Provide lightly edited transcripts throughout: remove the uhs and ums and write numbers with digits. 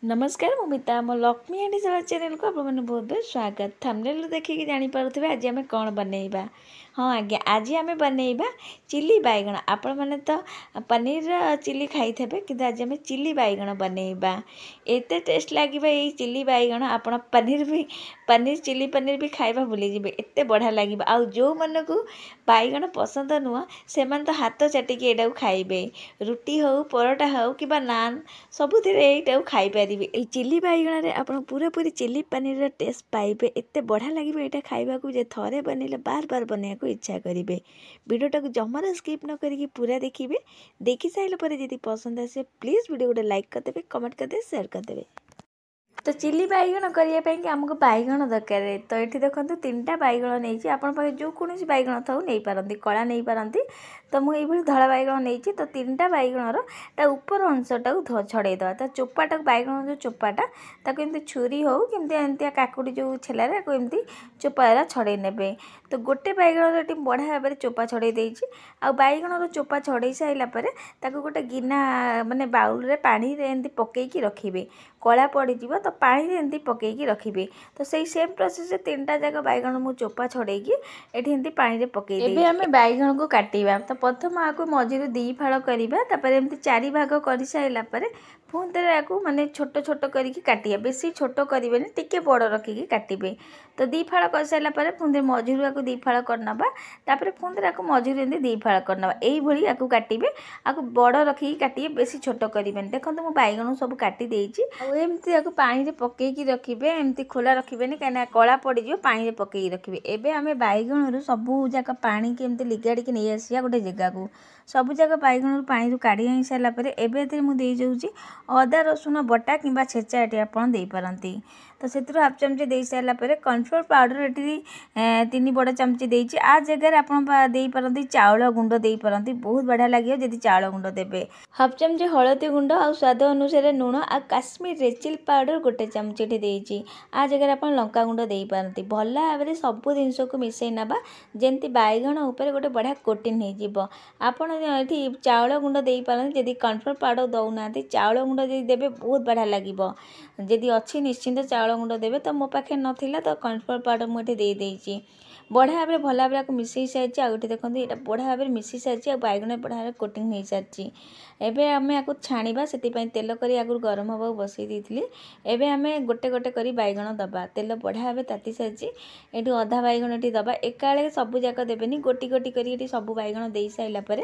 नमस्कार मुमिता मो लक्ष्मी एंड साला चैनल को आप बहुत बहुत स्वागत। थंबनेल देखिए जानीपे आज आम कौन बनइबा। हाँ आज्ञा आज आम बनइबा चिली बैगण। आपण मैंने तो पनीर चिली खाई थे कि आज आम चिली बैगण बनइबा। एते टेस्ट लगे ये चिली बैगण आप पनीर चिली पनीर भी खाइबा भूली जी एते बढ़िया लगे। आ जो मन को बैगण पसंद नुह से तो हाथ चाटिकी यहाँ खाइबे रुटी हो परोटा हो कि नान सबुथ यहीटा खाई पारे। चिली बैगण आप पूरा पूरी चिली पनीर टेस्ट पाइबे एते बढ़िया लगे यहाँ खाइबा को थे बनइले बार बार बनइया इच्छा करेंगे। वीडियोटा को जमार स्किप न करी पूरा देखिए। देखी सारे पर यदि पसंद आसे प्लीज वीडियो गोटे लाइक करदे कमेंट करदे शेयर करदे। तो चिली बैगण करने आमको बैगण दरकार। तो ये देखो 3टा बैगण नहीं आप जो कौन बैगण था नहीं पारती कला नहीं पारती। तो मुझे धला बैगण नहीं तो 3टा बैगणर ता ऊपर अंशटा को छड़ेदवा ता चोपाटा बैगण जो चोपाटा ताको एमती छुरी हो कि काकुड़ी जो छेलार एमती चोपा छड़े ने। तो गोटे बैगण बढ़िया भाव में चोपा छड़े देती आ बैगणर चोपा छड़े सारापर गोटे गिना माने बाउल रे पानी एमती पकईकी रखिए कला पड़ जा तो पानी एमती पकईकी रखिए। तो सही सेम प्रोसेस 3टा जाक बैगण मु चोपा छड़ेकी एमती पानी रे पकई देबे। आम बैगण को काटिबा तो प्रथम आपको मझिरु 2 फाड़ करवा एमती 4 भाग कर सारापर पुणी थे आपको माने छोट छोट करके काटिया बेसी छोट करेंगे टिके बड़ रखिकी काटिबे। तो 2 फाड़ कर सारापर पुणी मझिरु आपको 2 फाड़ करनबा तापर पुणी आपको मझिरु एमती 2 फाड़ करनबा यही आपको काटिबे। आपको बड़ रखिकी काटिए बेसी छोट करेंगे। देखो मु बैगण सब काटी देइछि एमती आपको पानी रे पकईकी रखिए एमती खोला रखिबेनी कहीं कला पड़ जाए पानी रे पकईकी रखिए। एबे आमे बैगण सबू जाक पानी की एमती लिगाड़ी नहीं आसिया गोटे जगह को सबू जाक बैगण पानी काढ़ी आई सारापर एबे मुझे जाऊँगी अदा रसुण बटा कि छेचा ये आप पारती। तो से हाफ चामच दे सारापर कॉर्नफ्लोर पाउडर ये 3 बड़ चामच देती आ जगह आपरती चाउल गुंड दे पारती बहुत बढ़िया लगे जदि चाउल गुंड देवे। हाफ चामच हलदी गुंड आ स्वाद अनुसार लुण आ काश्मीर रेड चिली पाउडर गोटे चामच देती आ जगह आप लंका गुंड दे पारती। भल भाव में सब जिनस को मिसई नवा जमी बैगण उपर गोटे बढ़िया कोटिंग हो आपड़ ये चाउल गुंड दे पारती। जदि कॉर्नफ्लोर पाउडर दौना चाउल गुंड जदि देवे बहुत बढ़िया लगे जदि अच्छी निश्चिंत चाउल गुंड देवे। तो मो पाखे नाला तो कॉर्नफ्लोर पाउडर मुझे देदेची बढ़िया भाव में भल भाव में मिसई सारी आगे देखो यहाँ बढ़िया भाव में मिसई सारी बैगण बढ़िया भाव कोटिंग हो सारी। एबे आम आपको छाणीबा से तेल करी आगु गरम हवा बसई देती एबे आम गोटे गोटे करी बैगण दबा तेल बढ़िया भाव ताती सारी ये अधा बैगण ये दबा एकाले सबू जाक देवेनि गोटी गोटी करी सब बैगण दे सारापर।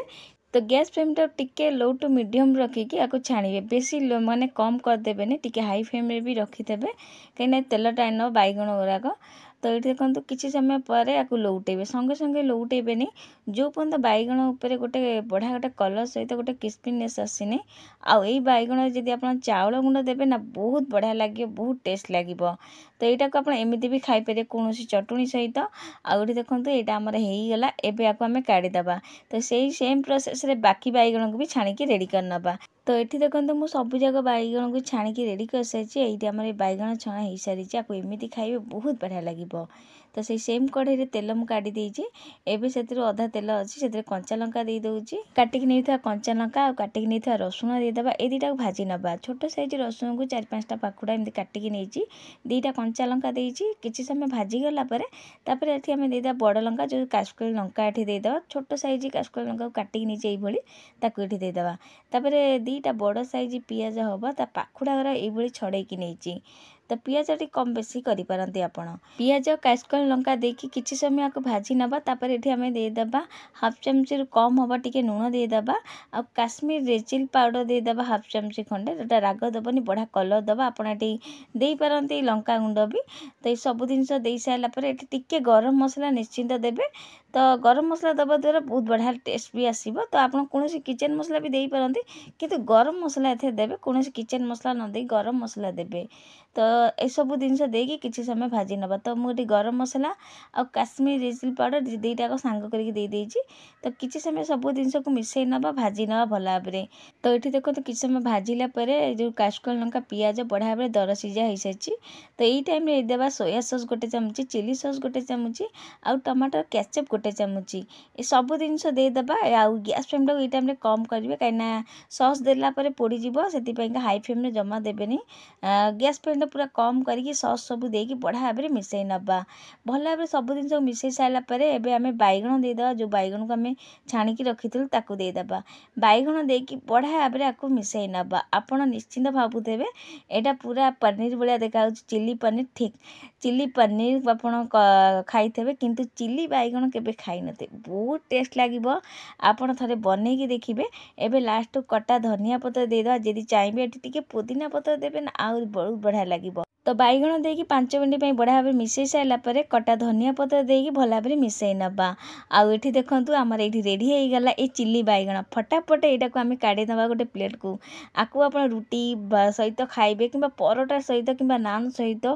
तो गैस फ्लेम टा टिके लो टू मीडियम रखिकी आपको छाणीबे बेसी माने कम करदेवेनि टिके हाई फ्लेम रे भी रखिदेवे कहीं तेल टाण बैगण गुराक। तो ये देखो किसी समय पर आपको लौटेबे संगे संगे लौटेबेनि जो पर्यंत बैगण उपर गोटे बढ़िया गोटे कलर सहित गोटे क्रिस्पीनेस आसीनी आई बैगण जदि आप चाउल गुंड देवे ना बहुत बढ़िया लगे बहुत टेस्ट लगे। तो यहाँ को आप एमती भी खाईपर कौन चटुणी सहित आगे देखो यहाँ आमर होगला एबे आपको आम काढ़ीदबा। तो सही सेम प्रोसेस रे बाकी बैगण को भी छाणिकी रेडी करनबा। तो ये देखो मुझे सबू जाक बैगण को छाणिकी रेडी कर सारी ये आम बैगण छणा हो सारी आपको एमती खाइबे बहुत बढ़िया लगे। तो सही सेम कढ़ई रे तेल मु काढ़ी देइछि एबे से अधा तेल अच्छी से कंचा लंका दे दूची काटिक नहीं कंचा लंका और काटिक नहीं रसुण देदेबा ए 2टा भाजी नबा छोट साइज रसुण को 4-5टा पाखुड़ा एमती काटिक नहीं 2टा कंचा लंका देइछि किछि समय भाजी गला परे तापर एठी हमें देदा बड़ लंका जो काश्मीरी लंका एठी देदेबा छोट साइज काश्मीरी लंका को काटिक नहीं एई भली ताकू एठी देदेबा। तापर 2टा बड़ साइज पियाज हबा ता पाखुड़ा गरा एई भली छड़ेकी नहीं। तो पियाज टी कम बेसी करि पारंती आपण पियाज काश्मीरी लंका देकी किछि समय आपको भाजी नबा तापर एठी हमें देदेबा हाफ चामच कम हबा टिके लुण देदेबा आ काश्मीर रेड चिली पाउडर देदेबा हाफ चामच खंडे जोटा राग दबनी बढ़िया कलर दबा आपण एठी दे पारंती लंका गुंड भी। तो ये सब जिनस दे सारा पर एठी टिके गरम मसला निश्चिंत देबे। तो गरम मसला दबा द्वारा बहुत बढ़िया टेस्ट भी आसीबो। तो आप कौन किचन मसला भी दे पारंती किंतु गरम मसला एथे देबे कौन किचन मसला न दे गरम मसला देबे। तो ये सब जिनस देकी किछि समय भाजी नबा। तो मुझे गरम मसला और काश्मीर रेड चिली पाउडर 2टाक सांग करके दे देइछि। तो किछि समय सब जिनस को मिसई नबा भाजी नबा भल भाव में। तो ये देखो किछि समय भाजिला परे जो काश्मीरी लंका पियाज बढ़िया भाव में दर सीझा हो सारी। तो यही टाइम देवा सोया सॉस गोटे चामच चिली सॉस गोटे चामच आउ टमाटर केचप गोटे चामच ये सब जिनस देदेबा आउ गैस फ्लेम टाक ये टाइम कम करेंगे कहीं सस देलापर पोड़ीज से हाई फ्लेम जमा देवेनि गैस फ्लेम पूरा कम करके सस सब देकी बढ़िया भाव में मिसई नवा भल भाव सब जिन मिसई सारापर एवं आम बैगण देदेबा जो बैगण को आम छाणिकी रखी ताकू देदेबा बैगण देकी बढ़िया भाव में आपको मिसई नवा आपण निश्चिंत भावुथे यहाँ पूरा पनीर भाया देखा चिली पनीर ठीक चिली पनीर आपड़ खाई किंतु चिली बैगण केबे खाई नथे बहुत टेस्ट लगे आपड़ थे बनईकी देखिए एबे लास्ट कटा धनिया पत्र देदेबा जदि चाहिए ये पुदीना पत्र देवे ना आहुरी बहुत बढ़िया लगे तो बैगण देकी 5 मिनट बढ़िया भाव मिसई सारापर कटा धनिया पत्र देकी भल भाव में मिसई नवा आउ ये देखूँ आमर ये रेडी हो गला ये चिली बैगण फटाफट यहाँ को आम काढ़ी दबा गोटे प्लेट को आपको आप रुटी सहित खाइबे कि परोटा सहित कि नान सहित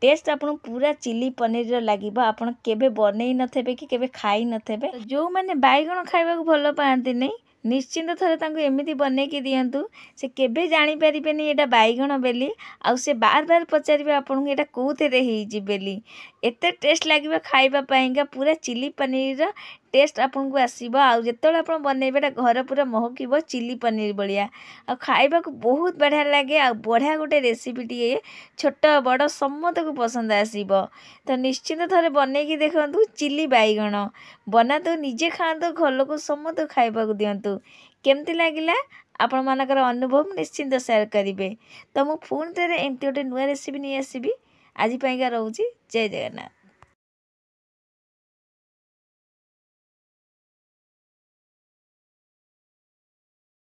टेस्ट आपन पूरा चिली पनीर लगे आपन केबे बनई नथेबे कि केबे खाई नथेबे जो मैंने बैगण खाइबा को भल पाती नहीं निश्चिंत थरे तांको एमिति बनईकी दियंतु से केबे जानी परिबेनी एटा बैगण बेली आउ से बार बार पचारिबे आपन एटा कोथेरे हेइजी बेली एते टेस्ट लागिबा खाइबा पाइंका पूरा चिली पनीर टेस्ट आपन को आसीबो आउ जेतोले आपन बनईबे घर पूरा महकिबो चिली पनीर बलिया आ खाइबा को बहुत बढ़िया लगे आ बढ़िया गोटे रेसिपी टी छोट बड़ समस्त को पसंद आसीबो तो निश्चिंत थरे बनईकी देखंतु चिली बैगण बनातु निजे खातु घर लोक समस्त खाइबा को दियंतु केमती लागिला आपण मानकर अनुभव निश्चिंत शेयर करिवे तो मु पुणी थे एमती गोटे नुआ रेसिपी नहीं आसबि आज पाइका रोची जय जगन्नाथ।